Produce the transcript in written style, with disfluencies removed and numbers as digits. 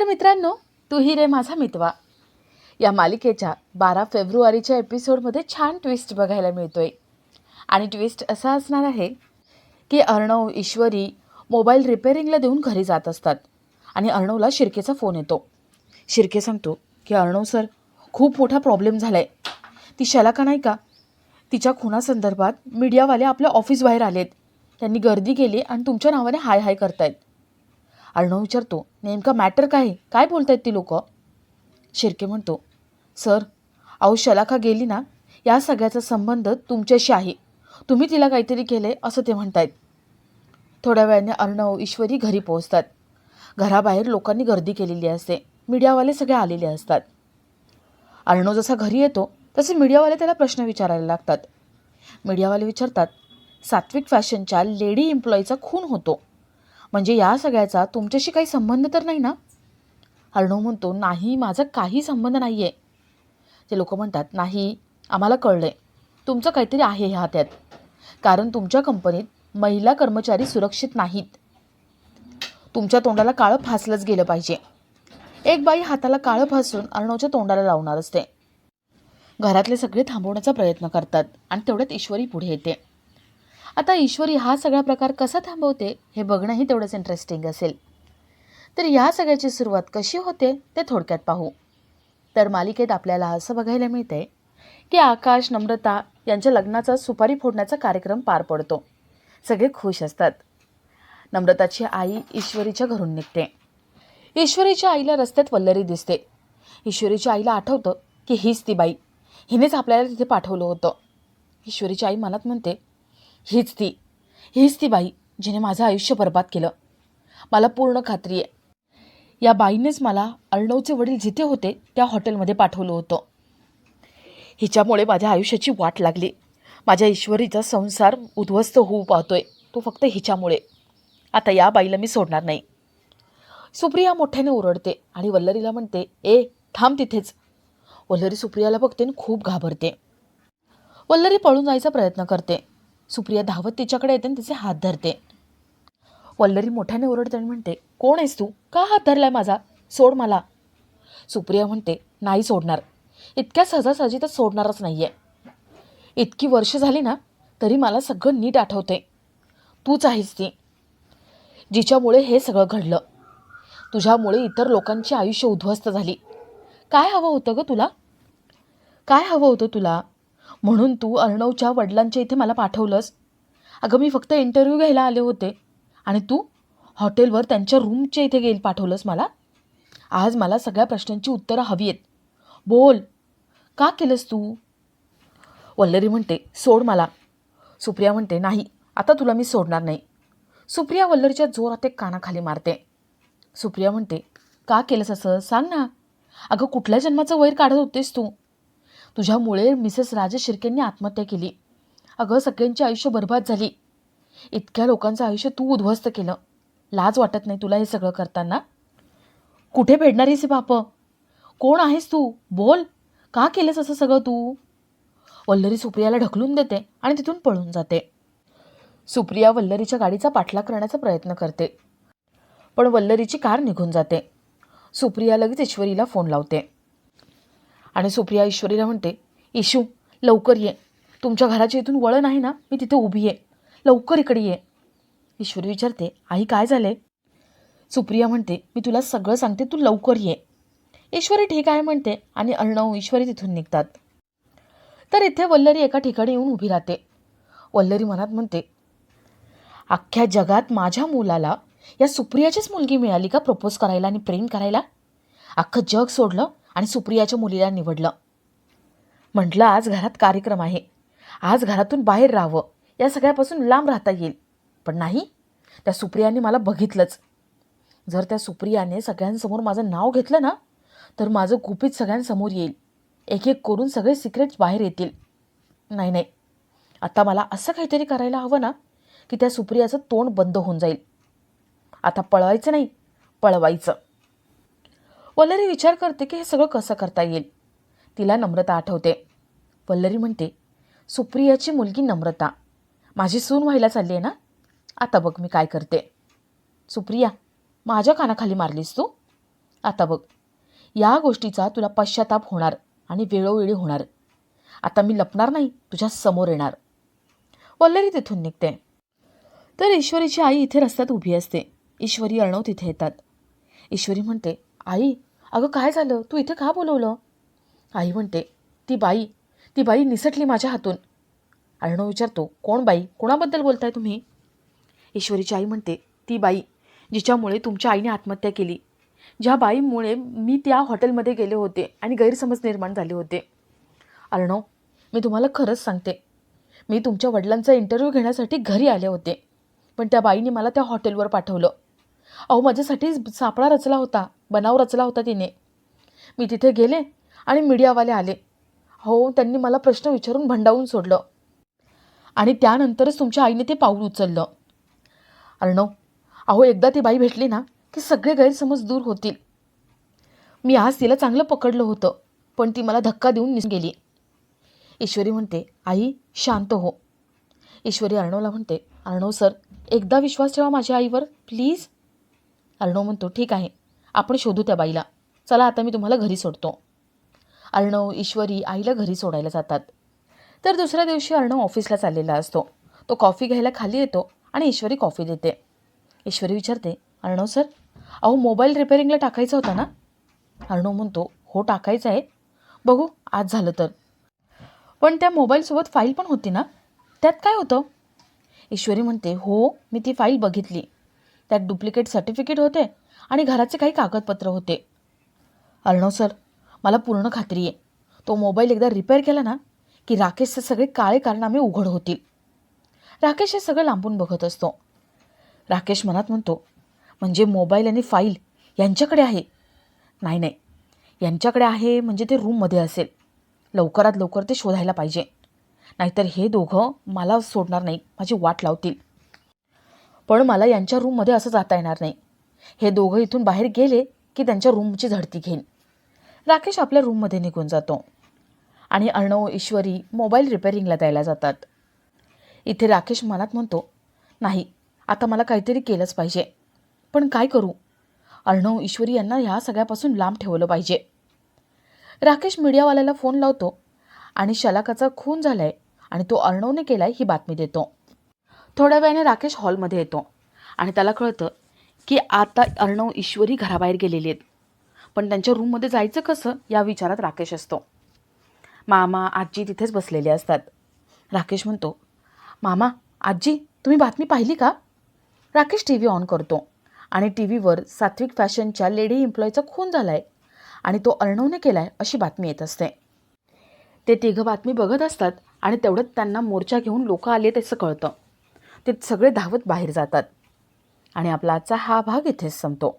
नमस्कार मित्रांनो, तू ही रे माझा मितवा या मालिकेच्या 12 फेब्रुवारीच्या एपिसोडमध्ये छान ट्विस्ट बघायला मिळतोय. आणि ट्विस्ट असा असणार आहे की अर्णव ईश्वरी मोबाईल रिपेअरिंगला देऊन घरी जात असतात आणि अर्णवला शिर्केचा फोन येतो. शिर्के सांगतो की अर्णव सर, खूप मोठा प्रॉब्लेम झाला आहे. ती शलाका नाही का, तिच्या खुनासंदर्भात मीडियावाले आपल्या ऑफिस बाहेर आलेत. त्यांनी गर्दी केली आणि तुमच्या नावाने हाय हाय करतायत. अर्णव विचारतो, नेमका मॅटर काय बोलतायत ती लोक? शिर्के म्हणतो, सर, अहो शलाका गेली ना, या सगळ्याचा संबंध तुमच्याशी आहे. तुम्ही तिला काहीतरी केले असं ते म्हणतायत. थोड्या वेळाने अर्णव ईश्वरी घरी पोहोचतात. घराबाहेर लोकांनी गर्दी केलेली असते. मीडियावाले सगळे आलेले असतात. अर्णव जसा घरी येतो तसे मीडियावाले त्याला प्रश्न विचारायला लागतात. मीडियावाले विचारतात, सात्विक फॅशनच्या लेडी एम्प्लॉईचा खून होतो, म्हणजे या सगळ्याचा तुमच्याशी काही संबंध तर नाही ना? अर्णव म्हणतो, नाही, माझा काही संबंध नाही आहे. ते लोक म्हणतात, नाही, आम्हाला कळलं आहे, तुमचं काहीतरी आहे ह्या हात्यात, कारण तुमच्या कंपनीत महिला कर्मचारी सुरक्षित नाहीत. तुमच्या तोंडाला काळं फासलंच गेलं पाहिजे. एक बाई हाताला काळं फासून अर्णवच्या तोंडाला लावणार असते. घरातले सगळे थांबवण्याचा प्रयत्न करतात आणि तेवढ्यात ईश्वरी पुढे येते. आता ईश्वरी हा सगळा प्रकार कसा थांबवते हे बघणंही तेवढंच इंटरेस्टिंग असेल. तर या सगळ्याची सुरुवात कशी होते ते थोडक्यात पाहू. तर मालिकेत आपल्याला असं बघायला मिळते की आकाश नम्रता यांच्या लग्नाचा सुपारी फोडण्याचा कार्यक्रम पार पडतो. सगळे खुश असतात. नम्रताची आई ईश्वरीच्या घरून निघते. ईश्वरीच्या आईला रस्त्यात वल्लरी दिसते. ईश्वरीच्या आईला आठवतं की हीच ती बाई, हिनेच आपल्याला तिथे पाठवलं होतं. ईश्वरीची आई मनात म्हणते, हीच ती बाई जिने माझं आयुष्य बर्बाद केलं. मला पूर्ण खात्री आहे, या बाईनेच मला अर्णवचे वडील जिथे होते त्या हॉटेलमध्ये पाठवलं होतं. हिच्यामुळे माझ्या आयुष्याची वाट लागली. माझ्या ईश्वरीचा संसार उद्ध्वस्त होऊ पाहतोय, तो फक्त हिच्यामुळे. आता या बाईला मी सोडणार नाही. सुप्रिया मोठ्याने ओरडते आणि वल्लरीला म्हणते, ए थांब तिथेच. वल्लरी सुप्रियाला बघते आणि खूप घाबरते. वल्लरी पळून जायचा प्रयत्न करते. सुप्रिया धावत तिच्याकडे येते आणि तिचे हात धरते. वल्लरी मोठ्याने ओरडते आणि म्हणते, कोण आहेस तू? का हात धरलाय माझा? सोड मला. सुप्रिया म्हणते, नाही सोडणार. इतक्या सहजासहजी तर सोडणारच नाही आहे. इतकी वर्ष झाली ना, तरी मला सगळं नीट आठवते. तूच आहेस ती जिच्यामुळे हे सगळं घडलं. तुझ्यामुळे इतर लोकांची आयुष्य उद्ध्वस्त झाली. काय हवं होतं ग तुला? काय हवं होतं तुला म्हणून तू अर्णवच्या वडिलांच्या इथे मला पाठवलंस? अगं, मी फक्त इंटरव्ह्यू घ्यायला आले होते आणि तू हॉटेलवर त्यांच्या रूमच्या इथे पाठवलंस मला. आज मला सगळ्या प्रश्नांची उत्तरं हवी आहेत. बोल, का केलंस तू? वल्लरी म्हणते, सोड मला. सुप्रिया म्हणते, नाही, आता तुला मी सोडणार नाही. सुप्रिया वल्लरीच्या जोरात एक कानाखाली मारते. सुप्रिया म्हणते, का केलंस असं? सांग ना. अगं, कुठल्या जन्माचं वैर काढत होतेस तू? तुझ्यामुळे मिसेस राजेश शिर्केंनी आत्महत्या केली. अगं, सगळ्यांची आयुष्य बर्बाद झाली. इतक्या लोकांचं आयुष्य तू उद्ध्वस्त केलं. लाज वाटत नाही तुला हे सगळं करताना? कुठे फेडणारीस हे पाप? कोण आहेस तू? बोल, का केलंस असं सगळं तू? वल्लरी सुप्रियाला ढकलून देते आणि तिथून पळून जाते. सुप्रिया वल्लरीच्या गाडीचा पाठलाग करण्याचा प्रयत्न करते, पण वल्लरीची कार निघून जाते. सुप्रिया लगेच ईश्वरीला फोन लावते आणि सुप्रिया ईश्वरीला म्हणते, इशू, लवकर ये. तुमच्या घराच्या इथून वळण आहे ना, मी तिथे उभी आहे. लवकर इकडे ये. ईश्वरी विचारते, आई काय झाले? सुप्रिया म्हणते, मी तुला सगळं सांगते, तू लवकर ये. ईश्वरी ठीक आहे म्हणते आणि अर्णव ईश्वरी तिथून निघतात. तर इथे वल्लरी एका ठिकाणी येऊन उभी राहते. वल्लरी मनात म्हणते, अख्ख्या जगात माझ्या मुलाला या सुप्रियाचीच मुलगी मिळाली का प्रपोज करायला आणि प्रेम करायला? अख्खं जग सोडलं आणि सुप्रियाच्या मुलीला निवडलं. म्हटलं आज घरात कार्यक्रम आहे, आज घरातून बाहेर राहावं, या सगळ्यापासून लांब राहता येईल. पण नाही, त्या सुप्रियाने मला बघितलंच. जर त्या सुप्रियाने सगळ्यांसमोर माझं नाव घेतलं ना, तर माझं गुपित सगळ्यांसमोर येईल. एक एक करून सगळे सिक्रेट्स बाहेर येतील. नाही, आता मला असं काहीतरी करायला हवं ना की त्या सुप्रियाचं तोंड बंद होऊन जाईल. आता पळवायचं नाही, पळवायचं. वल्लरी विचार करते की हे सगळं कसं करता येईल. तिला नम्रता आठवते. वल्लरी म्हणते, सुप्रियाची मुलगी नम्रता माझी सून व्हायला चालली आहे ना, आता बघ मी काय करते. सुप्रिया, माझ्या कानाखाली मारलीस तू? आता बघ, या गोष्टीचा तुला पश्चाताप होणार आणि वेळोवेळी होणार. आता मी लपणार नाही, तुझ्या समोर येणार. वल्लरी तिथून निघते. तर ईश्वरीची आई इथे रस्त्यात उभी असते. ईश्वरी अर्णव तिथे येतात. ईश्वरी म्हणते, आई, अगं काय झालं, तू इथे का बोलवलं? आई म्हणते, ती बाई निसटली माझ्या हातून. अर्णव विचारतो, कोण बाई, कोणाबद्दल बोलताय तुम्ही? ईश्वरीची आई म्हणते, ती बाई जिच्यामुळे तुमच्या आईने आत्महत्या केली, ज्या बाईमुळे मी त्या हॉटेलमध्ये गेले होते आणि गैरसमज निर्माण झाले होते. अर्णव, मी तुम्हाला खरंच सांगते, मी तुमच्या वडिलांचा इंटरव्ह्यू घेण्यासाठी घरी आले होते, पण त्या बाईने मला त्या हॉटेलवर पाठवलं. अहो, माझ्यासाठी सापळा रचला होता, बनाव रचला होता तिने. मी तिथे गेले आणि मीडियावाले आले. हो, त्यांनी मला प्रश्न विचारून भंडावून सोडलं आणि त्यानंतरच तुमच्या आईने ते पाऊल उचललं. अर्णव, अहो, एकदा ती बाई भेटली ना की सगळे गैरसमज दूर होतील. मी आज तिला चांगलं पकडलं होतं, पण ती मला धक्का देऊन निघून गेली. ईश्वरी म्हणते, आई शांत हो. ईश्वरी अर्णवला म्हणते, अर्णव सर, एकदा विश्वास ठेवा माझ्या आईवर प्लीज. अर्णव म्हणतो, ठीक आहे, आपण शोधू त्या बाईला. चला आता मी तुम्हाला घरी सोडतो. अर्णव, ईश्वरी आईला घरी सोडायला जातात. तर दुसऱ्या दिवशी अर्णव ऑफिसला चाललेला असतो. तो कॉफी घ्यायला खाली येतो आणि ईश्वरी कॉफी देते. ईश्वरी विचारते, अर्णव सर, अहो मोबाईल रिपेअरिंगला टाकायचा होता ना? अर्णव म्हणतो, हो टाकायचं आहे, बघू आज झालं तर. पण त्या मोबाईलसोबत फाईल पण होती ना, त्यात काय होतं? ईश्वरी म्हणते, हो मी ती फाईल बघितली, त्यात डुप्लिकेट सर्टिफिकेट होते आणि घराचे काही कागदपत्र होते. अर्णव सर, मला पूर्ण खात्री आहे, तो मोबाईल एकदा रिपेअर केला ना की राकेशचे सगळे काळे कारनामे उघड होतील. राकेश हे सगळं लांबून बघत असतो. राकेश मनात म्हणतो, म्हणजे मोबाईल आणि फाईल यांच्याकडे आहे? नाही, यांच्याकडे आहे म्हणजे ते रूममध्ये असेल. लवकरात लवकर ते शोधायला पाहिजे, नाहीतर हे दोघं मला सोडणार नाही, माझी वाट लावतील. पण मला यांच्या रूममध्ये असं जाता येणार नाही. हे दोघं इथून बाहेर गेले की त्यांच्या रूमची झडती घेईन. राकेश आपल्या रूममध्ये निघून जातो आणि अर्णव, ईश्वरी मोबाईल रिपेअरिंगला द्यायला जातात. इथे राकेश मनात म्हणतो, नाही आता मला काहीतरी केलंच पाहिजे, पण काय करू? अर्णव, ईश्वरी यांना ह्या सगळ्यापासून लांब ठेवलं पाहिजे. राकेश मीडियावाल्याला फोन लावतो आणि शलाकाचा खून झालाय आणि तो अर्णवने केलाय ही बातमी देतो. थोड्या वेळाने राकेश हॉलमध्ये येतो आणि त्याला कळतं की आता अर्णव, ईश्वरी घराबाहेर गेलेली आहेत, पण त्यांच्या रूममध्ये जायचं कसं या विचारात राकेश असतो. मामा, आजी तिथेच बसलेले असतात. राकेश म्हणतो, मामा, आजी, तुम्ही बातमी पाहिली का? राकेश टी व्ही ऑन करतो आणि टी व्हीवर सात्विक फॅशनच्या लेडी एम्प्लॉईचा खून झालाय आणि तो अर्णवने केलाय अशी बातमी येत असते. ते तिघं बातमी बघत असतात आणि तेवढ्यात त्यांना मोर्चा घेऊन लोक आले त्याचं कळतं. ते सगळे धावत बाहेर जातात आणि आपला आजचा हा भाग इथेच संपतो.